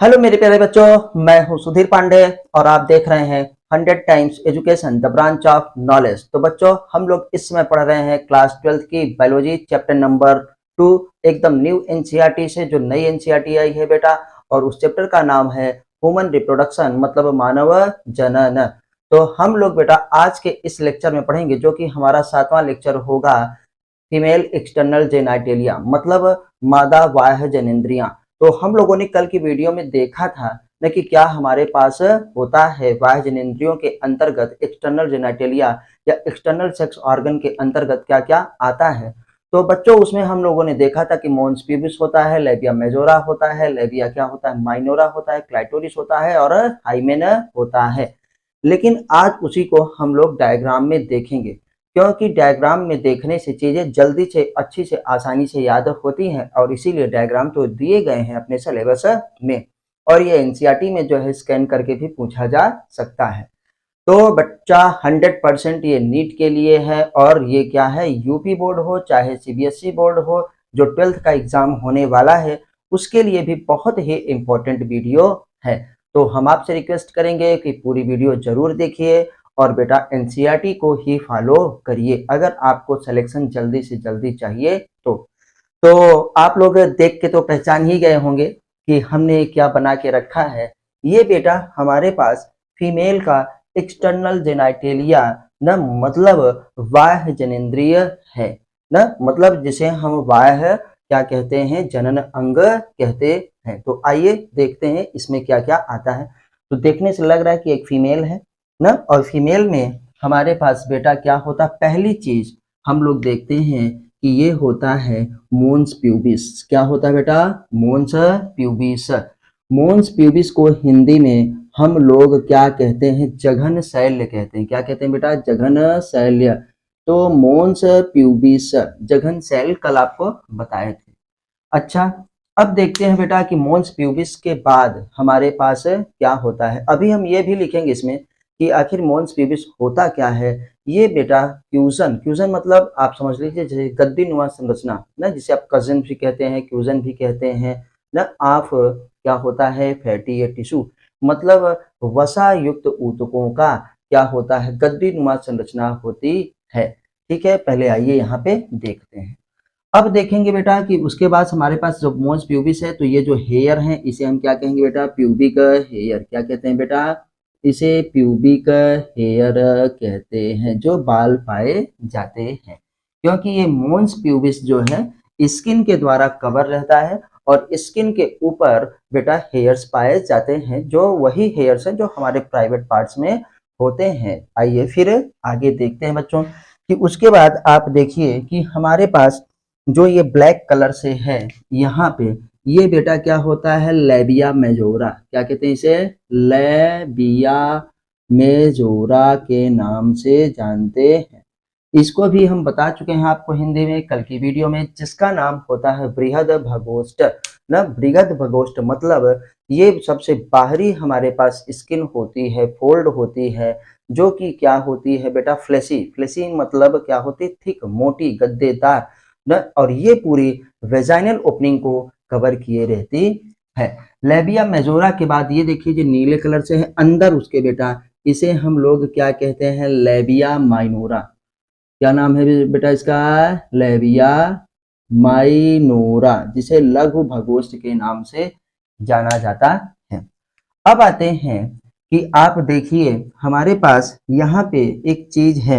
Hello मेरे प्यारे बच्चों, मैं हूं सुधीर पांडे और आप देख रहे हैं 100 times education the branch of knowledge. तो बच्चों, हम लोग इस समय पढ़ रहे हैं क्लास 12 की बायोलॉजी चैप्टर नंबर 2, एकदम न्यू एनसीईआरटी से, जो नई एनसीईआरटी आई है बेटा। और उस चैप्टर का नाम है ह्यूमन रिप्रोडक्शन, मतलब मानव जनन। तो हम लोग बेटा आज के इस लेक्चर में पढ़ेंगे, जो कि हमारा 7वां लेक्चर होगा, फीमेल एक्सटर्नल जेनाइटेलिया, मतलब मादा बाह्य जनेंद्रियां। तो हम लोगों ने कल की वीडियो में देखा था न कि क्या हमारे पास होता है बाह्य जनेंद्रियों के अंतर्गत एक्सटर्नल जेनाइटेलिया या एक्सटर्नल सेक्स ऑर्गन के अंतर्गत क्या क्या आता है। तो बच्चों, उसमें हम लोगों ने देखा था कि मोन्स प्यूबिस होता है, लेबिया मेजोरा होता है, लेबिया क्या होता है, माइनोरा होता है, क्लाइटोरिस होता है और हाइमेन होता है। लेकिन आज उसी को हम लोग डायग्राम में देखेंगे, क्योंकि डायग्राम में देखने से चीजें जल्दी से, अच्छी से, आसानी से याद होती हैं। और इसीलिए डायग्राम तो दिए गए हैं अपने सिलेबस में, और ये एनसीईआरटी में जो है स्कैन करके भी पूछा जा सकता है। तो बच्चा 100% ये नीट के लिए है, और ये क्या है, यूपी बोर्ड हो चाहे सीबीएसई बोर्ड हो, जो 12th का एग्जाम होने वाला है उसके लिए भी बहुत ही इम्पोर्टेंट वीडियो है। तो हम आपसे रिक्वेस्ट करेंगे कि पूरी वीडियो जरूर देखिए और बेटा एनसीईआरटी को ही फॉलो करिए, अगर आपको सिलेक्शन जल्दी से जल्दी चाहिए तो आप लोग देख के तो पहचान ही गए होंगे कि हमने क्या बना के रखा है। ये बेटा हमारे पास फीमेल का एक्सटर्नल जेनाइटेलिया, न मतलब बाह्य जनेंद्रिय है, न मतलब जिसे हम बाह्य क्या कहते हैं, जनन अंग कहते हैं। तो आइए देखते हैं इसमें क्या क्या आता है। तो देखने से लग रहा है कि एक फीमेल है न, और फीमेल में हमारे पास बेटा क्या होता, पहली चीज हम लोग देखते हैं कि ये होता है मोन्स प्यूबिस। क्या होता है बेटा, मोन्स प्यूबिस। मोन्स प्यूबिस को हिंदी में हम लोग क्या कहते हैं, जघन शैल्य कहते हैं। क्या कहते हैं बेटा, जघन शैल्य। तो मोन्स प्यूबिस जघन शैल्य कल आपको बताए थे। अच्छा, अब देखते हैं बेटा कि मोन्स प्यूबिस के बाद हमारे पास क्या होता है। अभी हम ये भी लिखेंगे इसमें कि आखिर मोन्स प्यूबिस होता क्या है। ये बेटा क्यूजन, क्यूजन मतलब आप समझ लीजिए जैसे गद्दी नुमा संरचना ना, जिसे आप कजन भी कहते हैं, क्यूजन भी कहते हैं ना। आप क्या होता है, फैटी या टिश्यू, मतलब वसा युक्त ऊतकों का क्या होता है, गद्दी नुमा संरचना होती है। ठीक है, पहले आइए यहाँ पे देखते हैं। अब देखेंगे बेटा कि उसके बाद हमारे पास जो मोन्स प्यूबिस है, तो ये जो हेयर है इसे हम क्या कहेंगे बेटा, प्यूबिक हेयर। क्या कहते हैं बेटा, इसे प्यूबिक हेयर कहते हैं, जो बाल पाए जाते हैं। क्योंकि ये मोन्स प्यूबिस जो है स्किन के द्वारा कवर रहता है, और स्किन के ऊपर बेटा हेयर्स पाए जाते हैं, जो वही हेयर्स हैं जो हमारे प्राइवेट पार्ट्स में होते हैं। आइए फिर आगे देखते हैं बच्चों कि उसके बाद आप देखिए कि हमारे पास जो ये ब्लैक कलर से है यहाँ पे, ये बेटा क्या होता है, लेबिया मेजोरा। क्या कहते हैं इसे, लेबिया मेजोरा के नाम से जानते हैं। इसको भी हम बता चुके हैं आपको हिंदी में कल की वीडियो में, जिसका नाम होता है बृहद भगोष्ठ न। बृहद भगोष्ठ मतलब ये सबसे बाहरी हमारे पास स्किन होती है, फोल्ड होती है, जो कि क्या होती है बेटा, फ्लेशी। फ्लेशी मतलब क्या होती, थिक, मोटी, गद्देदार न, और ये पूरी वेजाइनल ओपनिंग को कवर किए रहती है। लेबिया मेजोरा के बाद ये देखिए जो नीले कलर से है अंदर उसके बेटा, इसे हम लोग क्या कहते हैं, लेबिया माइनोरा। क्या नाम है बेटा इसका, लेबिया माइनोरा, जिसे लघु भगोष्ठ के नाम से जाना जाता है। अब आते हैं कि आप देखिए हमारे पास यहाँ पे एक चीज है,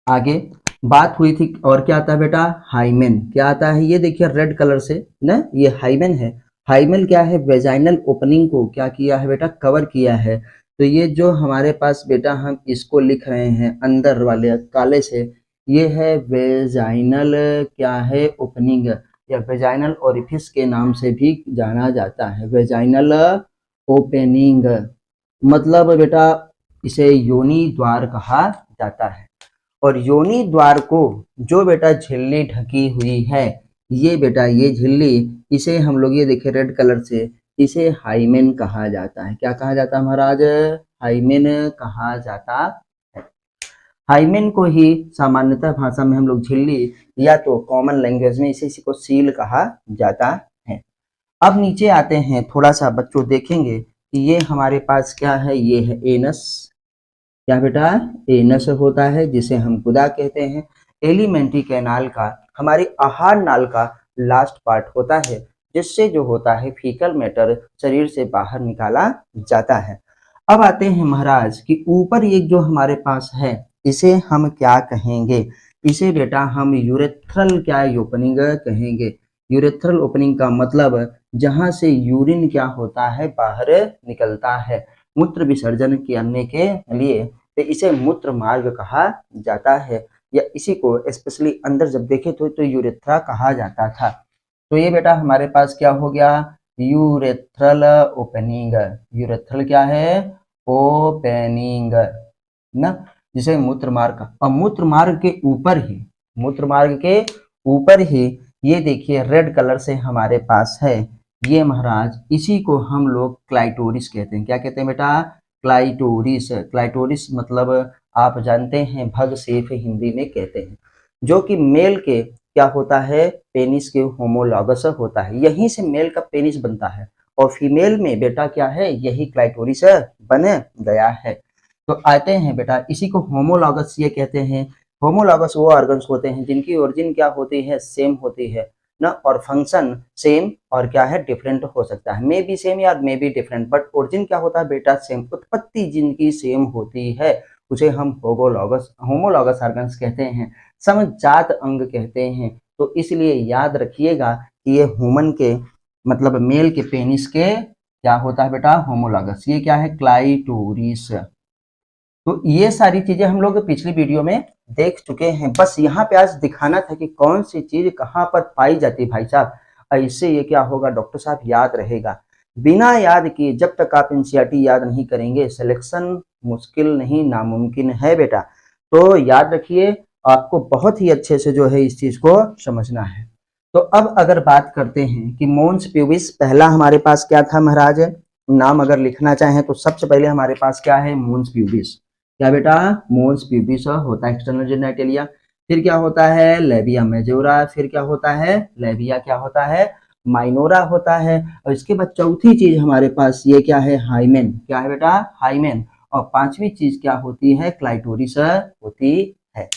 आगे बात हुई थी, और क्या आता है बेटा, हाइमेन। क्या आता है, ये देखिए रेड कलर से ना, ये हाइमेन है। हाइमेन क्या है, वेजाइनल ओपनिंग को क्या किया है बेटा, कवर किया है। तो ये जो हमारे पास बेटा हम इसको लिख रहे हैं अंदर वाले काले से, ये है वेजाइनल क्या है, ओपनिंग, या वेजाइनल ओरिफिस के नाम से भी जाना जाता है, वेजाइनल ओपनिंग। मतलब बेटा इसे योनि द्वार कहा जाता है। और योनि द्वार को जो बेटा झिल्ली ढकी हुई है, ये बेटा ये झिल्ली, इसे हम लोग ये देखे रेड कलर से, इसे हाइमेन कहा जाता है। क्या कहा जाता है महाराज, हाइमेन कहा जाता है। हाइमेन को ही सामान्यतः भाषा में हम लोग झिल्ली, या तो कॉमन लैंग्वेज में इसी को सील कहा जाता है। अब नीचे आते हैं, थोड़ा सा बच्चों देखेंगे कि ये हमारे पास क्या है, ये है एनस। क्या बेटा, एनस होता है जिसे हम गुदा कहते हैं। एलिमेंट्री कैनाल का, हमारी आहार नाल का लास्ट पार्ट होता है, जिससे जो होता है फीकल मैटर शरीर से बाहर निकाला जाता है। अब आते हैं महाराज कि ऊपर ये जो हमारे पास है, इसे हम क्या कहेंगे? इसे बेटा हम यूरेथ्रल क्या ओपनिंग कहेंगे। यूरेथ्रल ओपनिंग का मतलब जहां से यूरिन क्या होता है, बाहर निकलता है मूत्र विसर्जन करने के लिए, तो इसे मूत्र मार्ग कहा जाता है, या इसी को स्पेशली अंदर जब देखे तो यूरेथ्रा कहा जाता था। तो ये बेटा हमारे पास क्या हो गया, यूरेथ्रल ओपनिंग। यूरेथ्रल क्या है, ओपनिंग ना, जिसे मूत्र मार्ग। और मूत्र मार्ग के ऊपर ही, मूत्र मार्ग के ऊपर ही ये देखिए रेड कलर से हमारे पास है, ये महाराज इसी को हम लोग क्लाइटोरिस कहते हैं। क्या कहते हैं बेटा, क्लाइटोरिस। क्लाइटोरिस मतलब आप जानते हैं भग सेफ हिंदी में कहते हैं, जो कि मेल के क्या होता है, पेनिस के होमोलॉगस होता है। यहीं से मेल का पेनिस बनता है, और फीमेल में बेटा क्या है, यही क्लाइटोरिस बन गया है। तो आते हैं बेटा, इसी को होमोलॉगस ये कहते हैं। होमोलॉगस वो ऑर्गन्स होते हैं जिनकी ओरिजिन क्या होती है, सेम होती है ना, और फंक्शन सेम और क्या है, डिफरेंट हो सकता है। मे बी सेम या may be different, but origin क्या होता है बेटा, सेम। उत्पत्ति जिनकी सेम होती है उसे हम होमोलॉगस ऑर्गन्स कहते हैं, समजात अंग कहते हैं। तो इसलिए याद रखिएगा कि ये ह्यूमन के मतलब मेल के पेनिस के क्या होता है बेटा, होमोलॉगस। ये क्या है, क्लाइटोरिस। तो ये सारी चीजें हम लोग पिछली वीडियो में देख चुके हैं। बस यहाँ पे आज दिखाना था कि कौन सी चीज कहाँ पर पाई जाती है भाई साहब। ऐसे ये क्या होगा डॉक्टर साहब, याद रहेगा। बिना याद किए जब तक आप एनसीईआरटी याद नहीं करेंगे, सिलेक्शन मुश्किल नहीं नामुमकिन है बेटा। तो याद रखिए, आपको बहुत ही अच्छे से जो है इस चीज को समझना है। तो अब अगर बात करते हैं कि मोन्स प्यूबिस, पहला हमारे पास क्या था महाराज, नाम अगर लिखना चाहें तो सबसे पहले हमारे पास क्या है, मोन्स प्यूबिस। क्या बेटा, मोन्स प्यूबिस होता है एक्सटर्नल जेनिटलिया। फिर क्या होता है, लेबिया मेजोरा। फिर क्या होता है, लेबिया क्या होता है, माइनोरा होता है। और इसके बाद चौथी चीज हमारे पास ये क्या है, हाइमेन। क्या है बेटा, हाइमेन। और पांचवी चीज क्या होती है, क्लाइटोरिस होती है।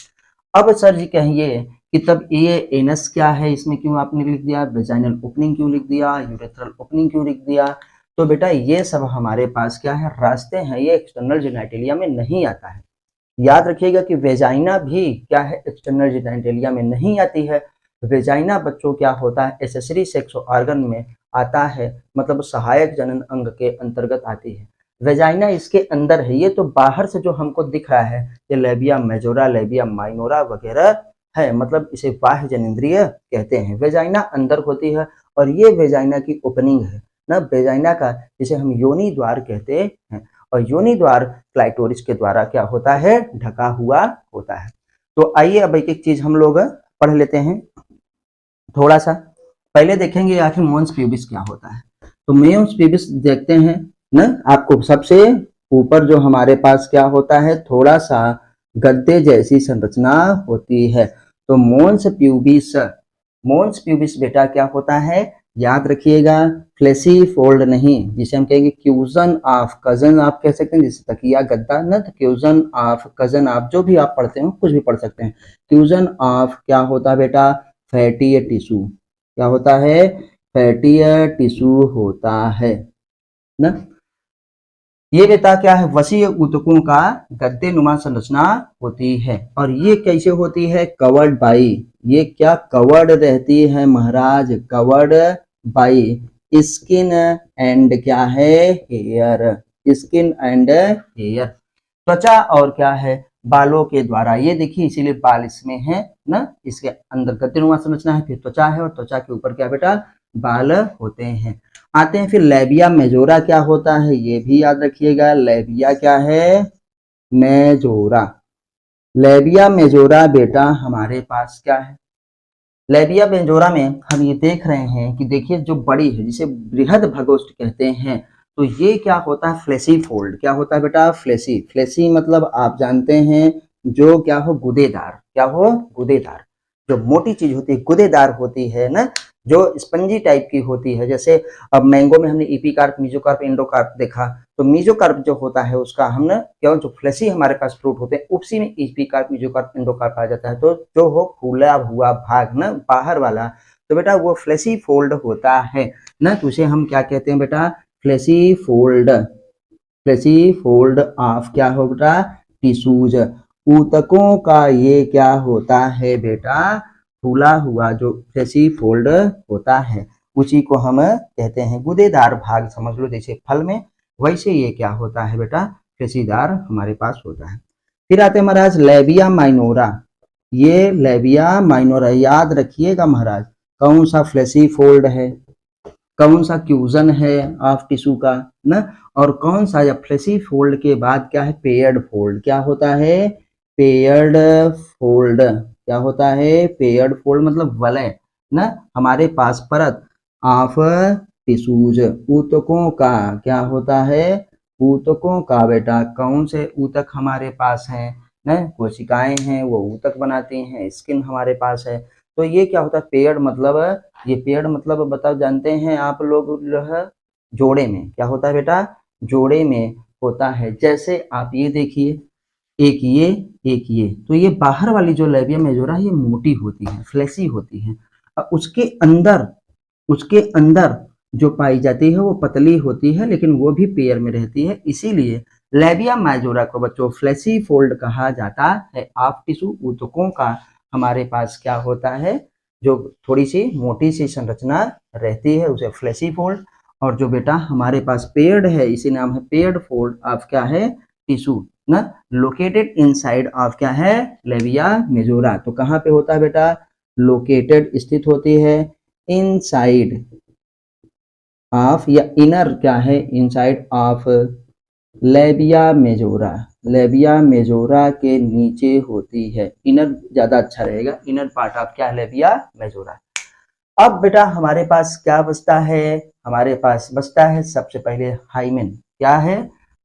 अब सर जी कहिए कि तब ये एनस क्या है, इसमें क्यों आपने लिख दिया, वेजाइनल ओपनिंग क्यों लिख दिया, यूरेथ्रल ओपनिंग क्यों लिख दिया? तो बेटा ये सब हमारे पास क्या है, रास्ते हैं, ये एक्सटर्नल जेनिटलिया में नहीं आता है। याद रखिएगा कि वेजाइना भी क्या है, एक्सटर्नल जेनिटलिया में नहीं आती है। वेजाइना बच्चों क्या होता है, एसेसरी सेक्स ऑर्गन में आता है, मतलब सहायक जनन अंग के अंतर्गत आती है। वेजाइना इसके अंदर है, ये तो बाहर से जो हमको दिख रहा है, ये लेबिया मेजोरा, लेबिया माइनोरा वगैरह है, मतलब इसे बाह्य जनेंद्रिय कहते हैं। वेजाइना अंदर होती है, और ये वेजाइना की ओपनिंग है ना, वेजाइना का, जिसे हम योनि द्वार कहते हैं। और योनि द्वार क्लाइटोरिस के द्वारा क्या होता है, ढका हुआ होता है। तो आइए अब एक एक चीज हम लोग पढ़ लेते हैं थोड़ा सा। पहले देखेंगे आखिर मोन्स प्यूबिस क्या होता है। तो मोन्स प्यूबिस देखते हैं ना, आपको सबसे ऊपर जो हमारे पास क्या होता है, थोड़ा सा गद्दे जैसी संरचना होती है। तो मोन्स प्यूबिस, मोन्स प्यूबिस बेटा क्या होता है, याद रखिएगा, फ्लेसी फोल्ड नहीं, जिसे हम कहेंगे क्यूजन ऑफ, कजन आप कह सकते हैं, जैसे तकिया गद्दा ना, तो क्यूजन ऑफ, कजन ऑफ, जो भी आप पढ़ते हो कुछ भी पढ़ सकते हैं। क्यूजन ऑफ क्या होता है बेटा, फैटी टिश्यू। क्या होता है, फैटी टिश्यू होता है ना। ये बेटा क्या है, वसीय ऊतकों का गद्दे नुमा संरचना होती है। और ये कैसे होती है, कवर्ड बाई, ये क्या कवर्ड रहती है महाराज, कवर्ड बाई स्किन एंड क्या है, हेयर, स्किन एंड हेयर, त्वचा और क्या है, बालों के द्वारा। ये देखिए इसीलिए बाल इसमें है ना, इसके अंदर गद्दे नुमा संरचना है, फिर त्वचा है, और त्वचा के ऊपर क्या बेटा, बाल होते हैं। आते हैं फिर लेबिया मेजोरा क्या होता है, ये भी याद रखिएगा, लेबिया क्या है, मेजोरा। लेबिया मेजोरा बेटा हमारे पास क्या है, लेबिया मेजोरा में हम ये देख रहे हैं कि देखिए जो बड़ी है, जिसे बृहद भगोष्ठ कहते हैं, तो ये क्या होता है, फ्लेसी फोल्ड। क्या होता है बेटा, फ्लेसी। फ्लेसी मतलब आप जानते हैं जो क्या हो, गुदेदार। क्या हो, गुदेदार। जो मोटी चीज होती है गुदेदार होती है ना, जो स्पंजी टाइप की होती है। जैसे अब मैंगो में हमने इपिकार्प, मेसोकार्प, एंडोकार्प देखा, तो मेसोकार्प जो होता है उसका हमने क्यों जो फ्लैशी हमारे पास फ्रूट होते हैं उसी में इपिकार्प, मेसोकार्प, एंडोकार्प आ जाता है। तो जो हो फूला हुआ भाग ना बाहर वाला, तो बेटा वो फ्लैशी फोल्ड होता है ना, तो उसे हम क्या कहते हैं बेटा, fleshy fold. Fleshy fold of क्या हो बेटा, टिश्यूज। ऊतकों का ये क्या होता है बेटा, फूला हुआ जो फ्लैशी फोल्ड होता है, उसी को हम कहते हैं गुदेदार भाग। समझ लो जैसे फल में, वैसे ये क्या होता है बेटा, फ्लैशीदार हमारे पास होता है। फिर आते हैं महाराज लेबिया माइनोरा। ये लेबिया माइनोरा याद रखिएगा महाराज, कौन सा फ्लैशी फोल्ड है, कौन सा क्यूजन है ऑफ टिश्यू का ना, और कौन सा या फ्लैशी फोल्ड के बाद क्या है, पेयर्ड फोल्ड। क्या होता है, पेयर्ड फोल्ड। क्या होता है, पेयर्ड फोल्ड मतलब वलय ना, हमारे पास परत ऑफ टिश्यूज। ऊतकों का क्या होता है, ऊतकों का बेटा, कौन से ऊतक हमारे पास हैं ना, कोशिकाएं हैं वो ऊतक बनाती हैं, स्किन हमारे पास है। तो ये क्या होता है, पेयर्ड मतलब, ये पेयर्ड मतलब बताओ जानते हैं आप लोग जो है, जोड़े में क्या होता है बेटा, जोड़े में होता है। जैसे आप ये देखिए, एक ये, एक ये, तो ये बाहर वाली जो लेबिया मेजोरा है ये मोटी होती है, फ्लैशी होती है। उसके अंदर जो पाई जाती है वो पतली होती है, लेकिन वो भी पेयर में रहती है। इसीलिए लेबिया मेजोरा को बच्चों फ्लैशी फोल्ड कहा जाता है। ऑफ टिश्यू ऊतकों का हमारे पास क्या होता है, जो थोड़ी सी मोटी सी संरचना रहती है उसे फ्लैशी फोल्ड, और जो बेटा हमारे पास पेयर्ड है इसी नाम है पेयर्ड फोल्ड ऑफ क्या है, टिश्यू ना, लोकेटेड इनसाइड ऑफ क्या है, लेबिया मेजोरा। तो कहाँ पे होता है बेटा, लोकेटेड स्थित होती है इनसाइड ऑफ, या इनर क्या है, inside of labia majora. Labia majora के नीचे होती है, इनर ज्यादा अच्छा रहेगा, इनर पार्ट ऑफ क्या है, लेबिया मेजोरा। अब बेटा हमारे पास क्या बचता है, हमारे पास बचता है सबसे पहले हाइमेन। क्या है,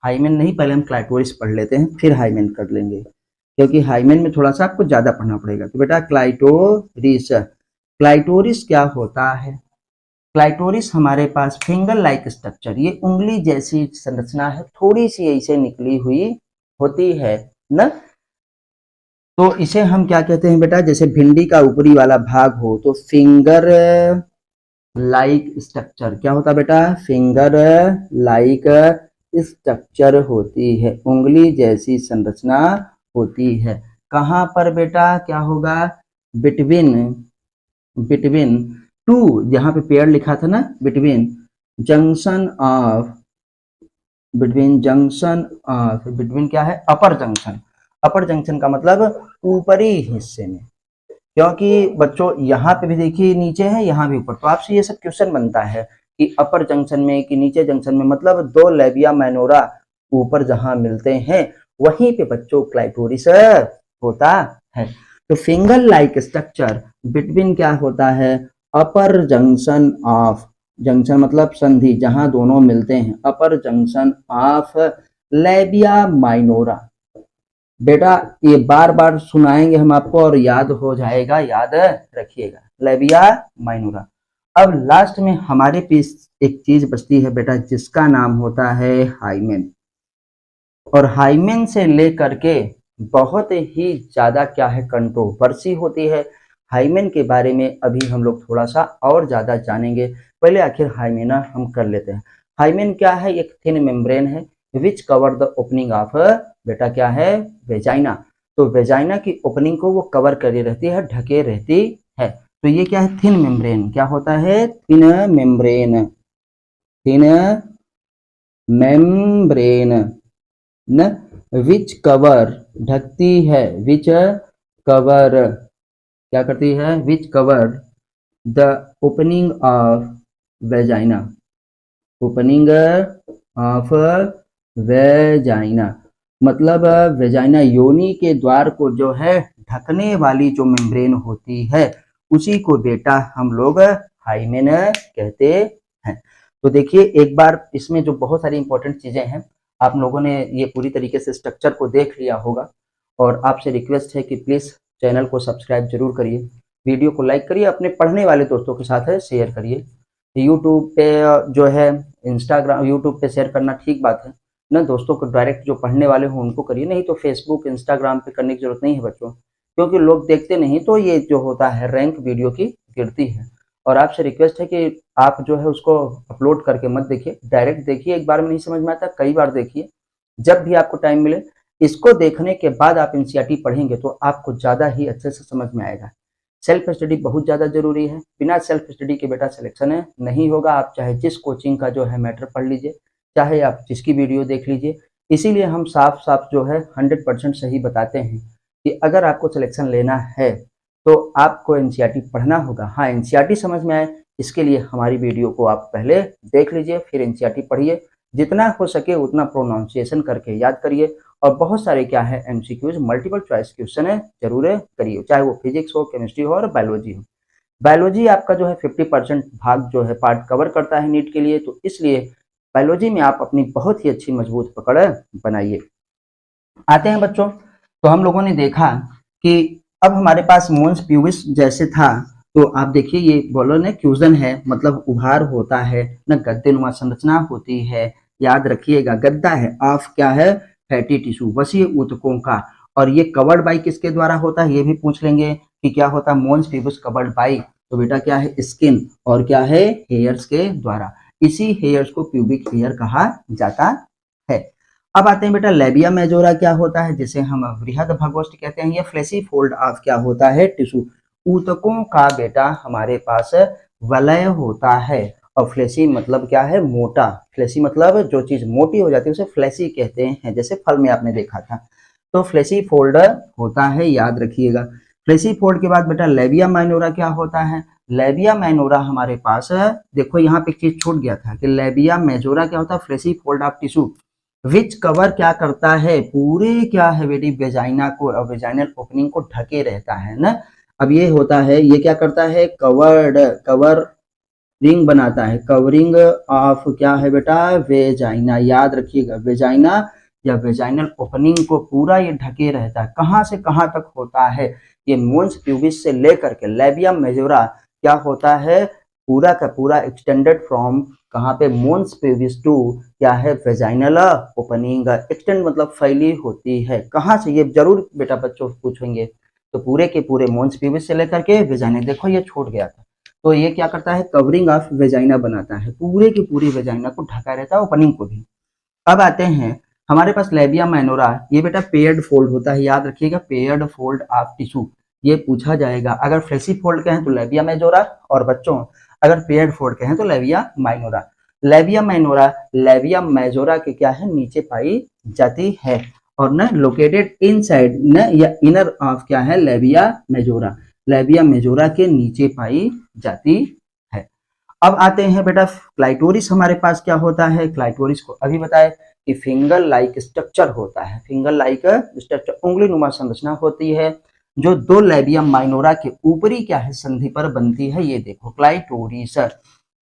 हाइमेन नहीं, पहले हम क्लाइटोरिस पढ़ लेते हैं फिर हाइमेन कर लेंगे, क्योंकि हाइमेन में थोड़ा सा आपको ज्यादा पढ़ना पड़ेगा। तो बेटा क्लाइटोरिस, क्लाइटोरिस क्या होता है, क्लाइटोरिस हमारे पास फिंगर लाइक स्ट्रक्चर, ये उंगली जैसी संरचना है, थोड़ी सी ऐसे निकली हुई होती है ना। तो इसे हम क्या कहते हैं बेटा, जैसे भिंडी का ऊपरी वाला भाग हो तो फिंगर लाइक स्ट्रक्चर। क्या होता है बेटा, फिंगर लाइक स्ट्रक्चर होती है, उंगली जैसी संरचना होती है। कहाँ पर बेटा क्या होगा, बिटवीन, बिटवीन टू, जहां पे पेयर लिखा था ना, between junction of, between junction of, between क्या है, अपर जंक्शन। अपर जंक्शन का मतलब ऊपरी हिस्से में, क्योंकि बच्चों यहाँ पे भी देखिए नीचे है, यहाँ भी ऊपर, तो आपसे ये सब क्वेश्चन बनता है कि अपर जंक्शन में कि नीचे जंक्शन में, मतलब दो लेबिया माइनोरा ऊपर जहां मिलते हैं वहीं पे बच्चों क्लाइटोरिस होता है। तो फिंगर लाइक स्ट्रक्चर बिटवीन क्या होता है, अपर जंक्शन ऑफ, जंक्शन मतलब संधि जहां दोनों मिलते हैं, अपर जंक्शन ऑफ लेबिया माइनोरा। बेटा ये बार बार सुनाएंगे हम आपको और याद हो जाएगा, याद रखिएगा, लेबिया माइनोरा। अब लास्ट में हमारे पास एक चीज बचती है बेटा जिसका नाम होता है हाइमेन, और हाइमेन से लेकर के बहुत ही ज्यादा क्या है, कंट्रोवर्सी होती है। हाइमेन के बारे में अभी हम लोग थोड़ा सा और ज्यादा जानेंगे, पहले आखिर हाइमेना हम कर लेते हैं। हाइमेन क्या है, एक थिन मेम्ब्रेन है which cover the opening of, बेटा क्या है, वेजाइना। तो वेजाइना की ओपनिंग को वो कवर करे रहती है, ढके रहती है। तो ये क्या है, थिन मेम्ब्रेन। क्या होता है, थिन मेम्ब्रेन, थिन मेम्ब्रेन न, विच कवर ढकती है, विच कवर क्या करती है, which cover the opening of vagina, opening of vagina मतलब वेजाइना योनि के द्वार को जो है ढकने वाली जो मेम्ब्रेन होती है उसी को बेटा हम लोग हाइमेन कहते हैं। तो देखिए एक बार इसमें जो बहुत सारी इंपॉर्टेंट चीजें हैं, आप लोगों ने ये पूरी तरीके से स्ट्रक्चर को देख लिया होगा, और आपसे रिक्वेस्ट है कि प्लीज चैनल को सब्सक्राइब जरूर करिए, वीडियो को लाइक करिए, अपने पढ़ने वाले दोस्तों के साथ शेयर करिए। यूट्यूब पे जो है, इंस्टाग्राम, यूट्यूब पे शेयर करना ठीक बात है ना, दोस्तों को डायरेक्ट जो पढ़ने वाले हों उनको करिए, नहीं तो फेसबुक इंस्टाग्राम पे करने की जरूरत नहीं है बच्चों, क्योंकि लोग देखते नहीं तो ये जो होता है रैंक वीडियो की गिरती है। और आपसे रिक्वेस्ट है कि आप जो है उसको अपलोड करके मत देखिए, डायरेक्ट देखिए, एक बार में नहीं समझ में आता, कई बार देखिए, जब भी आपको टाइम मिले। इसको देखने के बाद आप एनसीईआरटी पढ़ेंगे तो आपको ज़्यादा ही अच्छे से समझ में आएगा। सेल्फ स्टडी बहुत ज़्यादा जरूरी है, बिना सेल्फ स्टडी के बेटा सिलेक्शन नहीं होगा। आप चाहे जिस कोचिंग का जो है मैटर पढ़ लीजिए, चाहे आप जिसकी वीडियो देख लीजिए, इसीलिए हम साफ साफ जो है 100% सही बताते हैं कि अगर आपको सिलेक्शन लेना है तो आपको एनसीईआरटी पढ़ना होगा। हाँ, एनसीईआरटी समझ में आए इसके लिए हमारी वीडियो को आप पहले देख लीजिए, फिर एनसीईआरटी पढ़िए, जितना हो सके उतना प्रोनाउंसिएशन करके याद करिए, और बहुत सारे क्या है एमसीक्यूज, मल्टीपल चॉइस क्वेश्चन है, जरूर करिए, चाहे वो फिजिक्स हो, केमिस्ट्री हो और बायोलॉजी हो। बायोलॉजी आपका जो है 50% भाग जो है पार्ट कवर करता है नीट के लिए, तो इसलिए बायोलॉजी में आप अपनी बहुत ही अच्छी मजबूत पकड़ बनाइए। आते हैं बच्चों, तो हम लोगों ने देखा कि अब हमारे पास मोन्स प्यूबिस जैसे था, तो आप देखिए ये बोलो ना क्यूजन है, मतलब उभार होता है ना, गद्देनुमा संरचना होती है, याद रखिएगा, गद्दा है, ऑफ क्या है, फैटी टिश्यू, वसीय ऊतकों का। और ये कवर्ड बाई किसके द्वारा होता है, ये भी पूछ लेंगे कि क्या होता है मोन्स प्यूबिस कवर्ड बाई, तो बेटा क्या है, स्किन और क्या है, हेयर्स के द्वारा। इसी हेयर्स को प्यूबिक हेयर कहा जाता है। अब आते हैं बेटा लेबिया मेजोरा क्या होता है, जिसे हम बृहद भगोष्ठ कहते हैं। ये फ्लैशी फोल्ड ऑफ क्या होता है, टिश्यू, ऊतकों का बेटा हमारे पास वलय होता है। और फ्लैशी मतलब क्या है, मोटा, फ्लैशी मतलब जो चीज मोटी हो जाती है उसे फ्लैशी कहते हैं, जैसे फल में आपने देखा था। तो फ्लैशी फोल्ड होता है, याद रखिएगा। फ्लैशी फोल्ड के बाद बेटा लेबिया माइनोरा क्या होता है, लेबिया माइनोरा हमारे पास देखो यहाँ पे एक चीज छूट गया था कि लेबिया मेजोरा क्या होता है, fleshy fold of tissue which cover क्या करता है, पूरे क्या है बेटी वेजाइना को, वेजाइनल ओपनिंग को ढके रहता है ना। अब ये होता है, ये क्या करता है, कवर्ड, कवर रिंग बनाता है, कवरिंग ऑफ क्या है बेटा, वेजाइना, याद रखिएगा, वेजाइना या वेजाइनल ओपनिंग को पूरा ये ढके रहता है। कहाँ से कहाँ तक होता है, ये मोन्स प्यूबिस से लेकर के लेबिया मेजोरा क्या होता है, पूरा का पूरा एक्सटेंडेड फ्रॉम कहाँ पे, मोन्स प्यूबिस टू क्या है, वेजाइनल ओपनिंग। एक्सटेंड मतलब फैली होती है, कहाँ से, ये जरूर बेटा बच्चों पूछेंगे। तो पूरे के पूरे मोन्स प्यूबिस से लेकर के वेजाइना, देखो ये छूट गया था, तो ये क्या करता है, कवरिंग ऑफ वेजाइना बनाता है, पूरे की पूरी वेजाइना को ढका रहता है, ओपनिंग को भी। अब आते हैं हमारे पास लेबिया माइनोरा, ये बेटा पेयर्ड फोल्ड होता है, याद रखिएगा, पेयर्ड फोल्ड ऑफ टिश्यू, ये पूछा जाएगा। अगर फ्लैशी फोल्ड कहें तो लेबिया मेजोरा, और बच्चों अगर पेयर्ड फोल्ड कहें तो labia minora. Labia minora labia majora के क्या है, नीचे पाई जाती है, और न लोकेटेड इनसाइड न या इनर ऑफ क्या है, लेबिया मेजोरा, लेबिया मेजोरा के नीचे पाई जाती है। अब आते हैं बेटा क्लाइटोरिस, हमारे पास क्या होता है, क्लाइटोरिस को अभी बताए कि फिंगर लाइक स्ट्रक्चर होता है, फिंगर लाइक स्ट्रक्चर, उंगली नुमा संरचना होती है, जो दो लेबिया माइनोरा के ऊपरी क्या है, संधि पर बनती है, ये देखो क्लाइटोरिस।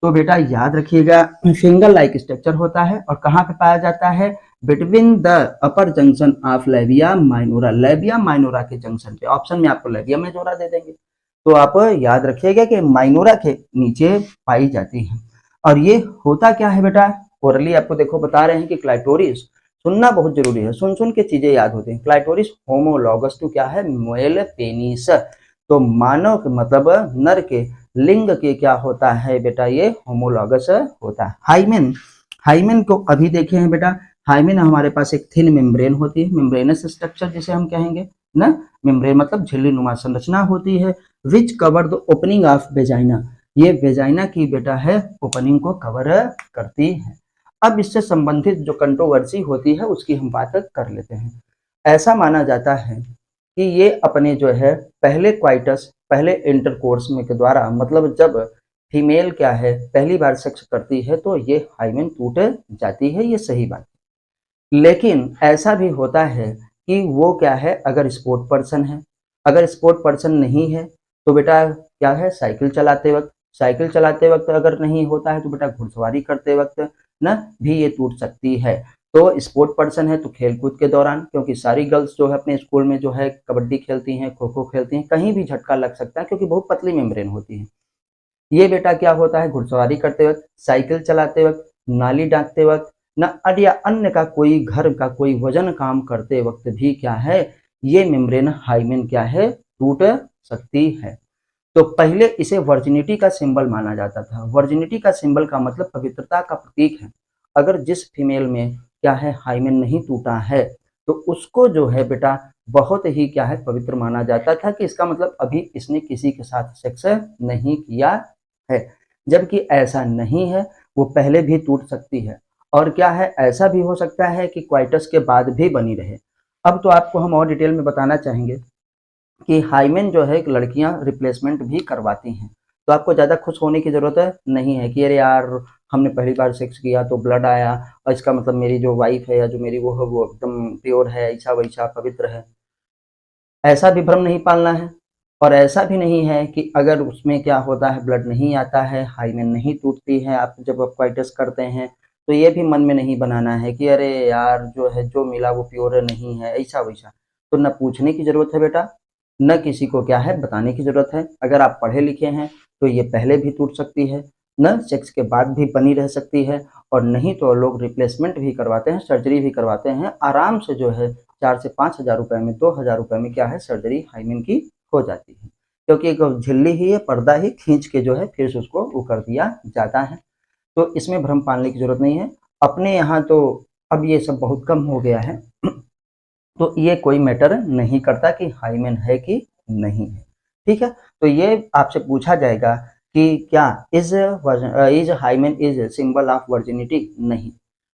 तो बेटा याद रखिएगा, फिंगर लाइक स्ट्रक्चर होता है, और कहाँ पे पाया जाता है, between the upper junction of labia minora, labia minora के जंक्शन पे। ऑप्शन में आपको लेबिया मेजोरा दे देंगे, तो आप याद रखिएगा कि माइनोरा के नीचे पाई जाती है। और ये होता क्या है बेटा, ओरली आपको देखो बता रहे हैं कि क्लाइटोरिस, सुनना बहुत जरूरी है, सुन सुन के चीजें याद होती हैं। क्लाइटोरिस होमोलॉगस टू क्या है, मेल पेनिस, तो मानव के मतलब नर के लिंग के क्या होता है बेटा, ये होमोलॉगस होता है। हाइमेन, हाइमेन को अभी देखे हैं बेटा, हाइमेन हमारे पास एक थिन मेम्ब्रेन होती है, मेम्ब्रेनस स्ट्रक्चर जिसे हम कहेंगे ना, मेम्ब्रेन मतलब झिल्ली नुमा संरचना होती है, which cover the opening of vagina, ये वेजाइना की बेटा है ओपनिंग को कवर करती है। अब इससे संबंधित जो कंट्रोवर्सी होती है उसकी हम बात कर लेते हैं। ऐसा माना जाता है कि ये अपने जो है पहले क्वाइटस, पहले इंटरकोर्स में के द्वारा, मतलब जब फीमेल क्या है पहली बार सेक्स करती है तो ये हाइमेन टूट जाती है, ये सही बात है। लेकिन ऐसा भी होता है कि वो क्या है, अगर स्पोर्ट पर्सन है, अगर स्पोर्ट पर्सन नहीं है तो बेटा क्या है, साइकिल चलाते वक्त, साइकिल चलाते वक्त अगर नहीं होता है तो बेटा घुड़सवारी करते वक्त ना भी ये टूट सकती है। तो स्पोर्ट पर्सन है तो खेलकूद के दौरान, क्योंकि सारी गर्ल्स जो है अपने स्कूल में जो है कबड्डी खेलती हैं, खो खो खेलती हैं, कहीं भी झटका लग सकता है क्योंकि बहुत पतली मेम्ब्रेन होती है। ये बेटा क्या होता है, घुड़सवारी करते वक्त, साइकिल चलाते वक्त, नाली डांकते वक्त, न या अन्य का कोई घर का कोई वजन काम करते वक्त भी क्या है, ये मेम्ब्रेन हाइमेन क्या है, टूट सकती है। तो पहले इसे वर्जिनिटी का सिंबल माना जाता था। वर्जिनिटी का सिंबल का मतलब पवित्रता का प्रतीक है। अगर जिस फीमेल में क्या है हाइमेन नहीं टूटा है तो उसको जो है बेटा बहुत ही क्या है पवित्र माना जाता था कि इसका मतलब अभी इसने किसी के साथ सेक्स नहीं किया है। जबकि ऐसा नहीं है, वो पहले भी टूट सकती है और क्या है ऐसा भी हो सकता है कि क्वाइटस के बाद भी बनी रहे। अब तो आपको हम और डिटेल में बताना चाहेंगे कि हाइमेन जो है एक लड़कियां रिप्लेसमेंट भी करवाती हैं। तो आपको ज़्यादा खुश होने की ज़रूरत नहीं है कि अरे यार हमने पहली बार सेक्स किया तो ब्लड आया और इसका मतलब मेरी जो वाइफ है या जो मेरी वो है वो एकदम प्योर है, ऐसा वैसा पवित्र है। ऐसा भी भ्रम नहीं पालना है। और ऐसा भी नहीं है कि अगर उसमें क्या होता है ब्लड नहीं आता है, हाइमेन नहीं टूटती है, आप जब आप क्वाइटस करते हैं तो ये भी मन में नहीं बनाना है कि अरे यार जो है जो मिला वो प्योर नहीं है, ऐसा वैसा। तो न पूछने की ज़रूरत है बेटा, न किसी को क्या है बताने की ज़रूरत है। अगर आप पढ़े लिखे हैं तो ये पहले भी टूट सकती है, न सेक्स के बाद भी बनी रह सकती है, और नहीं तो लोग रिप्लेसमेंट भी करवाते हैं, सर्जरी भी करवाते हैं। आराम से जो है 4 से 5,000 रुपए में, 2,000 रुपए में क्या है सर्जरी हाइमेन की हो जाती है। क्योंकि एक झिल्ली ही है, पर्दा ही खींच के जो है फिर से उसको वो कर दिया जाता है। तो इसमें भ्रम पालने की ज़रूरत नहीं है। अपने यहाँ तो अब ये सब बहुत कम हो गया है। तो ये कोई मैटर नहीं करता कि हाइमेन है कि नहीं है। ठीक है? तो ये आपसे पूछा जाएगा कि क्या is hymen is symbol of virginity? नहीं।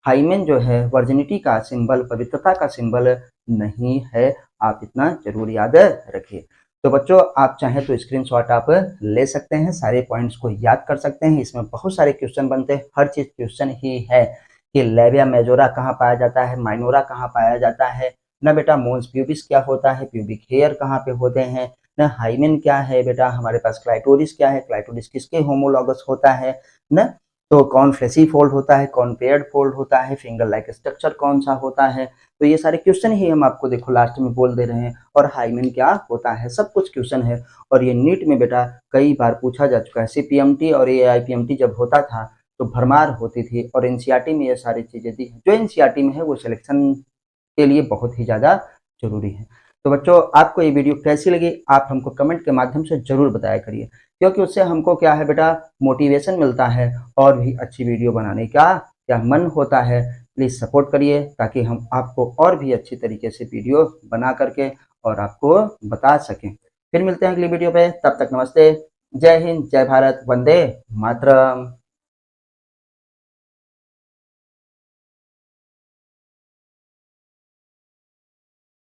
हाइमेन जो है वर्जिनिटी का सिंबल, पवित्रता का सिंबल नहीं है। आप इतना जरूर याद रखिए। तो बच्चों आप चाहें तो स्क्रीनशॉट आप ले सकते हैं, सारे पॉइंट्स को याद कर सकते हैं। इसमें बहुत सारे क्वेश्चन बनते हैं, हर चीज क्वेश्चन ही है कि लेबिया मेजोरा कहाँ पाया जाता है, माइनोरा कहाँ पाया जाता है, ना बेटा मोन्स प्यूबिस क्या होता है, प्यूबिक हेयर कहाँ पे होते हैं, ना हाइमेन क्या है बेटा, हमारे पास क्लाइटोरिस क्या है, क्लाइटोरिस किसके होमोलॉगस होता है ना, तो कौन फ्लेसी फोल्ड होता है, कौन पेयर्ड फोल्ड होता है, फिंगर लाइक स्ट्रक्चर कौन सा होता है। तो ये सारे क्वेश्चन ही हम आपको देखो लास्ट में बोल दे रहे हैं। और हाइमेन क्या होता है, सब कुछ क्वेश्चन है। और ये नीट में बेटा कई बार पूछा जा चुका है। सीपीएमटी और एआईपीएमटी जब होता था तो भरमार होती थी, और एनसीईआरटी में ये सारी चीजें थी। जो एनसीईआरटी में है वो सिलेक्शन के लिए बहुत ही ज़्यादा ज़रूरी है। तो बच्चों आपको ये वीडियो कैसी लगी आप हमको कमेंट के माध्यम से ज़रूर बताया करिए, क्योंकि उससे हमको क्या है बेटा मोटिवेशन मिलता है और भी अच्छी वीडियो बनाने का क्या मन होता है। प्लीज़ सपोर्ट करिए ताकि हम आपको और भी अच्छी तरीके से वीडियो बना करके और आपको बता सकें। फिर मिलते हैं अगली वीडियो पे, तब तक नमस्ते, जय हिंद, जय भारत, वंदे मातरम।